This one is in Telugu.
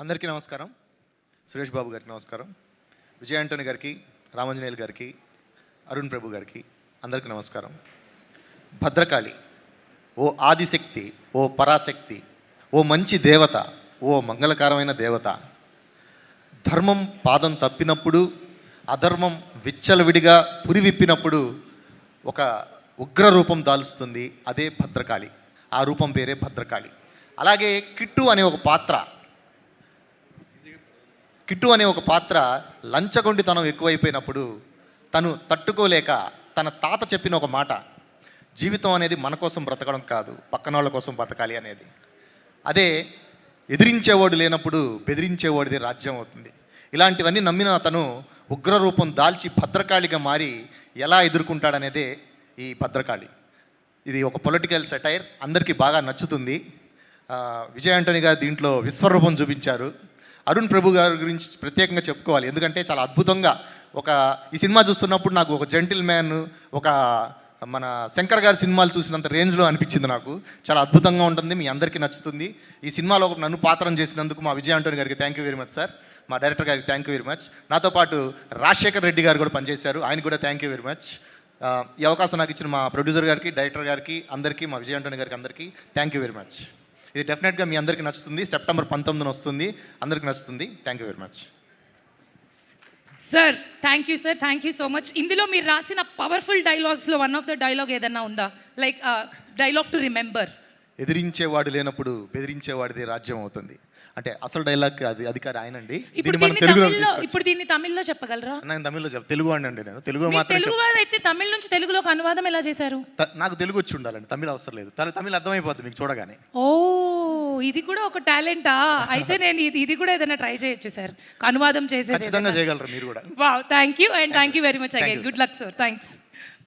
అందరికీ నమస్కారం. సురేష్ బాబు గారికి నమస్కారం. విజయ్ ఆంటోనీ గారికి, రామాంజనేయులు గారికి, అరుణ్ ప్రభు గారికి అందరికీ నమస్కారం. భద్రకాళి ఓ ఆదిశక్తి, ఓ పరాశక్తి, ఓ మంచి దేవత, ఓ మంగళకరమైన దేవత. ధర్మం పాదం తప్పినప్పుడు, అధర్మం విచ్చలవిడిగా పురివిప్పినప్పుడు ఒక ఉగ్ర రూపం దాల్స్తుంది. అదే భద్రకాళి. ఆ రూపం పేరే భద్రకాళి. అలాగే కిట్టు అనే ఒక పాత్ర లంచగొండితనం ఎక్కువైపోయినప్పుడు తను తట్టుకోలేక తన తాత చెప్పిన ఒక మాట, జీవితం అనేది మన కోసం బ్రతకడం కాదు, పక్కన వాళ్ళ కోసం బ్రతకాలి అనేది. అదే ఎదిరించేవాడు లేనప్పుడు బెదిరించేవాడిది రాజ్యం అవుతుంది. ఇలాంటివన్నీ నమ్మిన అతను ఉగ్రరూపం దాల్చి భద్రకాళిగా మారి ఎలా ఎదుర్కొంటాడనేదే ఈ భద్రకాళి. ఇది ఒక పొలిటికల్ సెటైర్, అందరికీ బాగా నచ్చుతుంది. విజయ్ ఆంటోనీ గారు దీంట్లో విశ్వరూపం చూపించారు. అరుణ్ ప్రభు గారి గురించి ప్రత్యేకంగా చెప్పుకోవాలి, ఎందుకంటే చాలా అద్భుతంగా ఈ సినిమా చూస్తున్నప్పుడు నాకు ఒక జెంటిల్ మ్యాన్, ఒక మన శంకర్ గారి సినిమాలు చూసినంత రేంజ్లో అనిపించింది. నాకు చాలా అద్భుతంగా ఉంటుంది, మీ అందరికీ నచ్చుతుంది. ఈ సినిమాలో నన్ను పాత్రం చేసినందుకు మా విజయ్ ఆంటోనీ గారికి thank you very much sir. మా డైరెక్టర్ గారికి థ్యాంక్ యూ వెరీ మచ్. నాతో పాటు రాజశేఖర్ రెడ్డి గారు కూడా పనిచేశారు, ఆయన కూడా థ్యాంక్ యూ వెరీ మచ్. ఈ అవకాశం నాకు ఇచ్చిన మా ప్రొడ్యూసర్ గారికి, డైరెక్టర్ గారికి అందరికీ, మా విజయ్ ఆంటోనీ గారికి అందరికీ థ్యాంక్ యూ వెరీ మచ్. ఇది డెఫినెట్గా మీ అందరికీ నచ్చుతుంది. సెప్టెంబర్ 19న వస్తుంది, అందరికీ నచ్చుతుంది. Thank you very much sir. Thank you sir, thank you so much. ఇందులో మీరు రాసిన పవర్ఫుల్ డైలాగ్స్లో వన్ ఆఫ్ ద డైలాగ్ ఏదన్నా ఉందా, లైక్ డైలాగ్ టు రిమెంబర్? ఎదిరించేవాడు లేనప్పుడు బెదిరించేవాడిది రాజ్యం అవుతుంది అంటే అసలు డైలాగ్ అది అధికారి ఆయనండి. ఇప్పుడు దీన్ని తమిళ్లో చెప్పగలరా? నేను తమిళ్లో తెలుగు అండి, నేను తెలుగు మాత్రం. తెలుగు వారు అయితే తమిళ నుంచి తెలుగులోకి అనువాదం ఎలా చేశారు? నాకు తెలుగు వచ్చి ఉండాలండి, తమిళ అవసరం లేదు. తమిళ అర్థమైపోద్ది మీకు చూడగానే. ఓ, ఇది కూడా ఒక టాలెంటా? అయితే నేను ఇది కూడా ఏదైనా ట్రై చేయొచ్చు సార్, అనువాదం చేసి. ఖచ్చితంగా చేయగలరు మీరు కూడా. Wow, thank you and thank you very much again. Good luck sir, thanks.